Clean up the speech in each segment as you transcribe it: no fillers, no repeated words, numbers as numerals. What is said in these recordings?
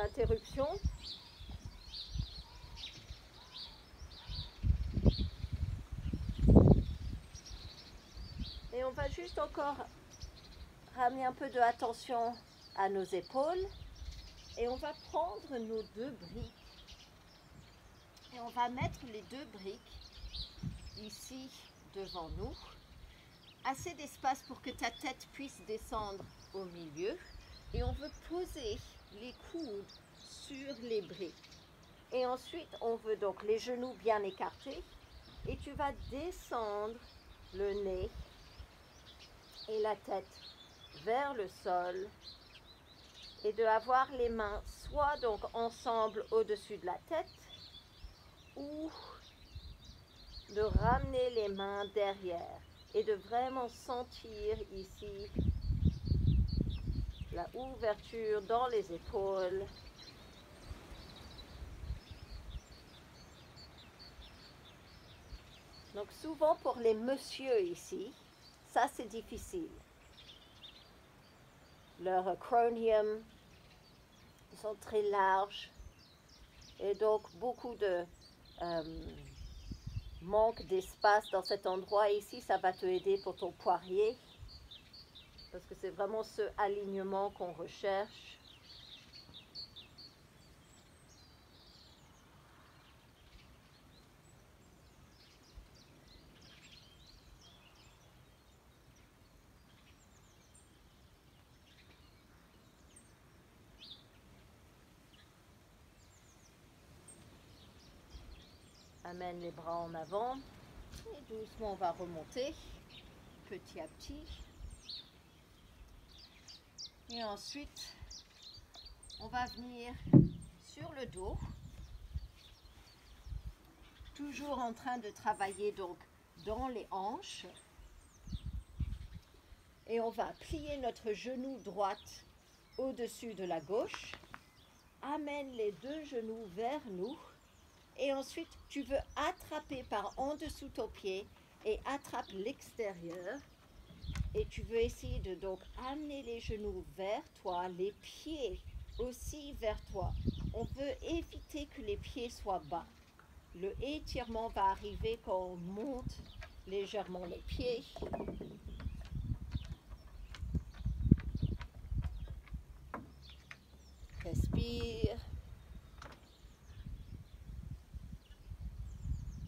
l'interruption. Et on va juste encore ramener un peu de attention à nos épaules. Et on va prendre nos 2 briques. Et on va mettre les 2 briques ici devant nous. Assez d'espace pour que ta tête puisse descendre au milieu. Et on veut poser les coudes sur les briques. Et ensuite, on veut donc les genoux bien écartés. Et tu vas descendre le nez et la tête vers le sol. Et de avoir les mains soit donc ensemble au-dessus de la tête ou de ramener les mains derrière. Et de vraiment sentir ici la ouverture dans les épaules. Donc souvent pour les messieurs ici, ça c'est difficile. Leur cranium, ils sont très larges et donc beaucoup de manque d'espace dans cet endroit. Ici, ça va te aider pour ton poirier parce que c'est vraiment ce alignement qu'on recherche. Amène les bras en avant et doucement on va remonter petit à petit. Et ensuite, on va venir sur le dos, toujours en train de travailler donc dans les hanches. Et on va plier notre genou droite au-dessus de la gauche. Amène les 2 genoux vers nous. Et ensuite, tu veux attraper par en dessous ton pied et attrape l'extérieur. Et tu veux essayer de donc amener les genoux vers toi, les pieds aussi vers toi. On veut éviter que les pieds soient bas. Le étirement va arriver quand on monte légèrement les pieds. Respire.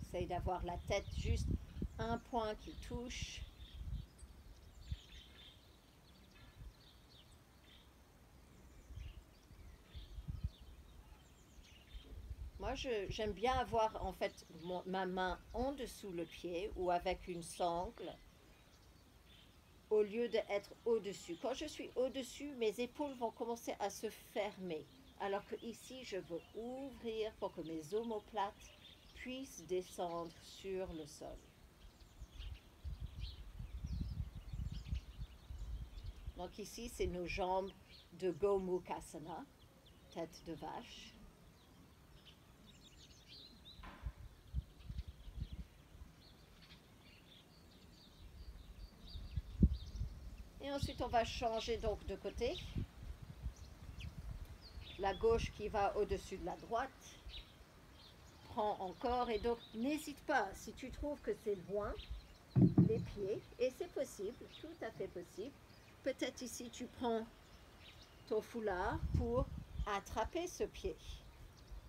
Essaye d'avoir la tête juste un point qui touche. Moi, j'aime bien avoir en fait ma main en dessous le pied ou avec une sangle au lieu d'être au-dessus. Quand je suis au-dessus, mes épaules vont commencer à se fermer. Alors que ici, je veux ouvrir pour que mes omoplates puissent descendre sur le sol. Donc ici, c'est nos jambes de Gomukhasana, tête de vache. Et ensuite, on va changer donc de côté. La gauche qui va au-dessus de la droite. Prends encore et donc n'hésite pas, si tu trouves que c'est loin, les pieds, et c'est possible, tout à fait possible. Peut-être ici, tu prends ton foulard pour attraper ce pied.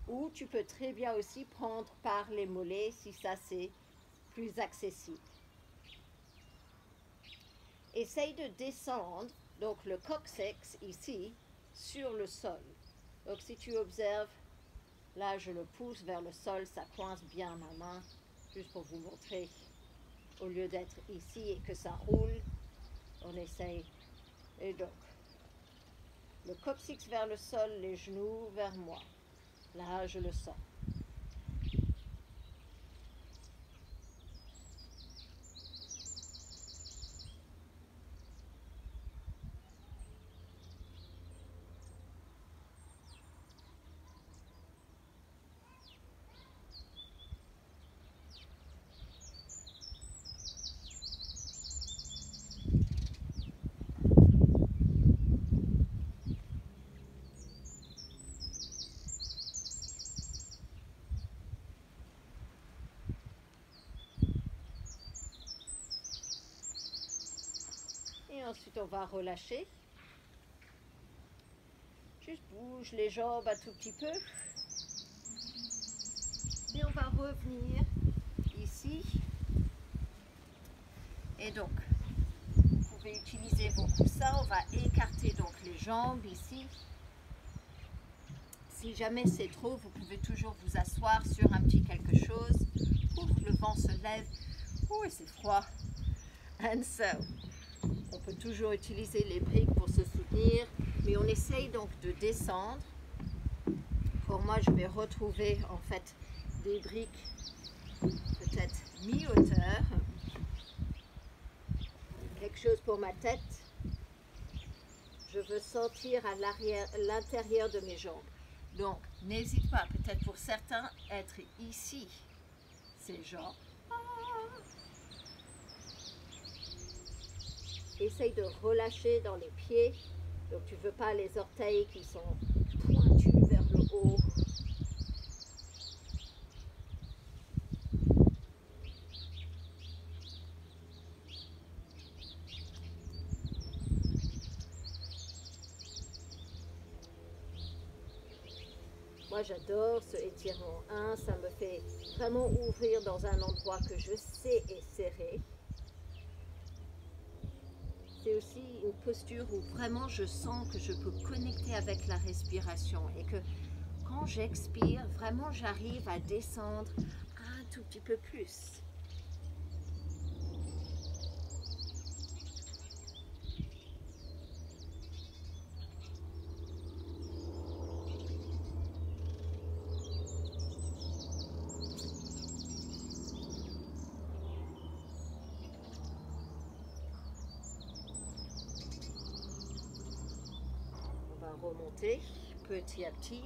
Ou tu peux très bien aussi prendre par les mollets si ça c'est plus accessible. Essaye de descendre, donc le coccyx ici, sur le sol. Donc si tu observes, là je le pousse vers le sol, ça coince bien ma main, juste pour vous montrer. Au lieu d'être ici et que ça roule, on essaye. Et donc, le coccyx vers le sol, les genoux vers moi. Là, je le sens. Et ensuite, on va relâcher. Juste bouge les jambes un tout petit peu. Et on va revenir ici. Et donc, vous pouvez utiliser vos coussins. On va écarter donc les jambes ici. Si jamais c'est trop, vous pouvez toujours vous asseoir sur un petit quelque chose. Le vent se lève. Ouh, c'est froid. And so, on peut toujours utiliser les briques pour se soutenir. Mais on essaye donc de descendre. Pour moi, je vais retrouver en fait des briques peut-être mi-hauteur. Quelque chose pour ma tête. Je veux sentir à l'intérieur de mes jambes. Donc, n'hésite pas, peut-être pour certains, être ici. C'est genre. Essaye de relâcher dans les pieds. Donc, tu ne veux pas les orteils qui sont pointus vers le haut. Moi, j'adore ce étirement 1, ça me fait vraiment ouvrir dans un endroit que je sais est serré. C'est aussi une posture où vraiment je sens que je peux connecter avec la respiration et que quand j'expire, vraiment j'arrive à descendre un tout petit peu plus. Remonter petit à petit,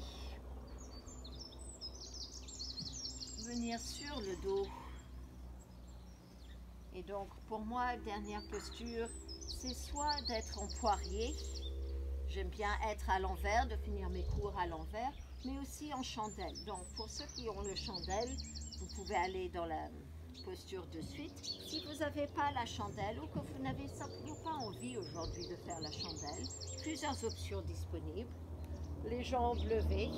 venir sur le dos. Et donc pour moi, dernière posture, c'est soit d'être en poirier, j'aime bien être à l'envers, de finir mes cours à l'envers, mais aussi en chandelle. Donc pour ceux qui ont le chandelle, vous pouvez aller dans la posture de suite. Si vous n'avez pas la chandelle ou que vous n'avez simplement pas envie aujourd'hui de faire la chandelle, plusieurs options disponibles. Les jambes levées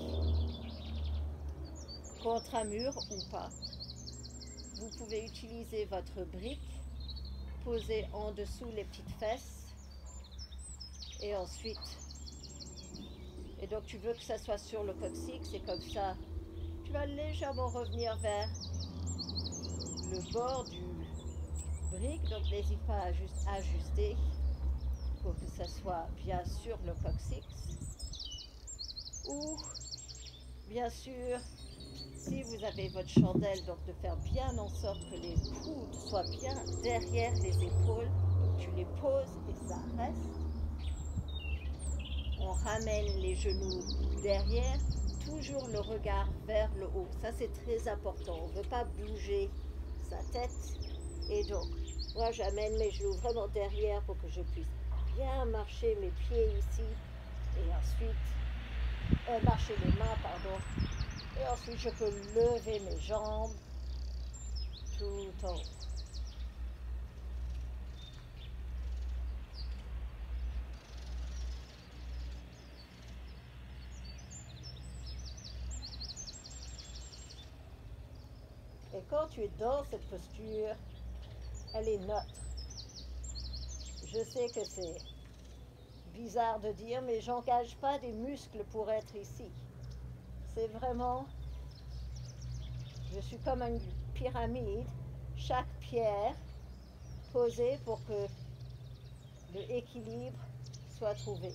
contre un mur ou pas. Vous pouvez utiliser votre brique, poser en dessous les petites fesses et ensuite. Et donc tu veux que ça soit sur le coccyx, c'est comme ça. Tu vas légèrement revenir vers le bord du brique, donc n'hésite pas à juste ajuster pour que ça soit bien sur le coccyx. Ou, bien sûr, si vous avez votre chandelle, donc de faire bien en sorte que les coudes soient bien derrière les épaules. Donc tu les poses et ça reste. On ramène les genoux derrière, toujours le regard vers le haut. Ça c'est très important, on ne veut pas bouger sa tête. Et donc, moi j'amène mes genoux vraiment derrière pour que je puisse bien marcher mes pieds ici. Et ensuite, marcher les mains, pardon. Et ensuite, je peux lever mes jambes tout en haut. Et quand tu es dans cette posture, elle est neutre. Je sais que c'est bizarre de dire, mais j'engage pas des muscles pour être ici. C'est vraiment, je suis comme une pyramide, chaque pierre posée pour que l'équilibre soit trouvé.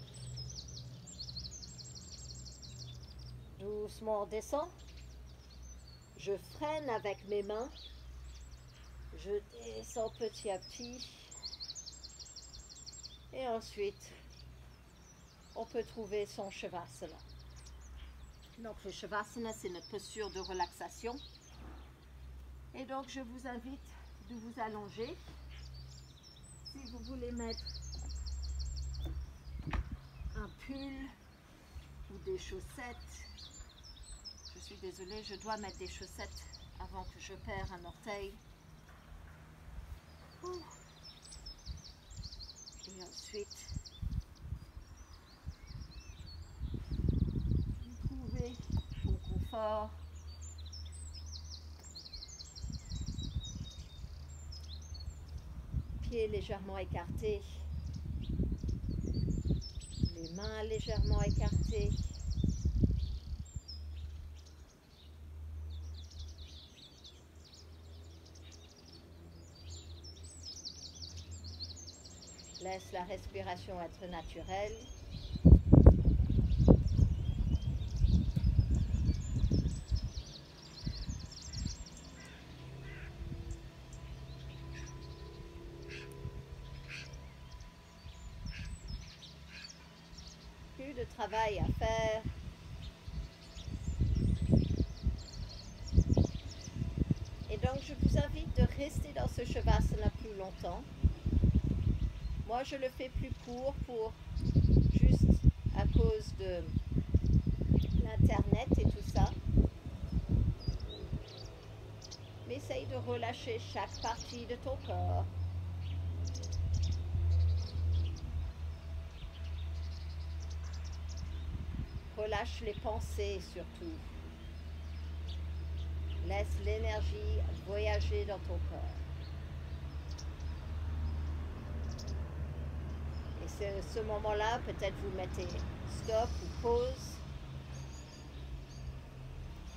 Doucement on descend. Je freine avec mes mains. Je descends petit à petit. Et ensuite, on peut trouver son Shavasana. Donc le Shavasana, c'est notre posture de relaxation. Et donc je vous invite de vous allonger. Si vous voulez mettre un pull ou des chaussettes, je suis désolée, je dois mettre des chaussettes avant que je perde un orteil. Et ensuite, trouver son confort. Pieds légèrement écartés, les mains légèrement écartées. Laisse la respiration être naturelle. Plus de travail à faire. Et donc je vous invite de rester dans ce shavasana plus longtemps. Moi je le fais plus court pour juste à cause de l'internet et tout ça. Mais essaye de relâcher chaque partie de ton corps. Relâche les pensées surtout. Laisse l'énergie voyager dans ton corps. Et c'est ce moment-là, peut-être vous mettez stop ou pause.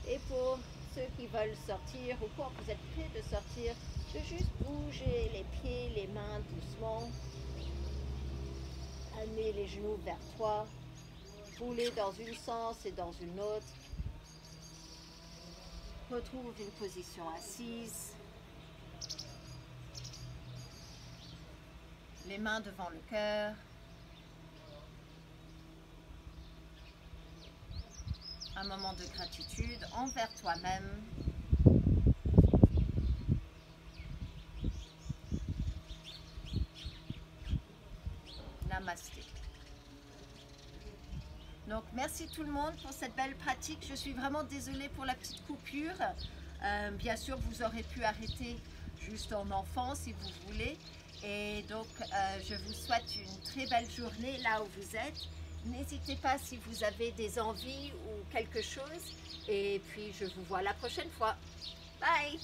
Et pour ceux qui veulent sortir ou quand vous êtes prêts de sortir, de juste bouger les pieds, les mains doucement. Amener les genoux vers toi. Bouler dans une sens et dans une autre. Retrouve une position assise. Les mains devant le cœur. Un moment de gratitude envers toi-même. Namasté. Donc merci tout le monde pour cette belle pratique. Je suis vraiment désolée pour la petite coupure. Bien sûr, vous aurez pu arrêter juste en enfant si vous voulez. Et donc, je vous souhaite une très belle journée là où vous êtes. N'hésitez pas si vous avez des envies ou quelque chose. Et puis, je vous vois la prochaine fois. Bye!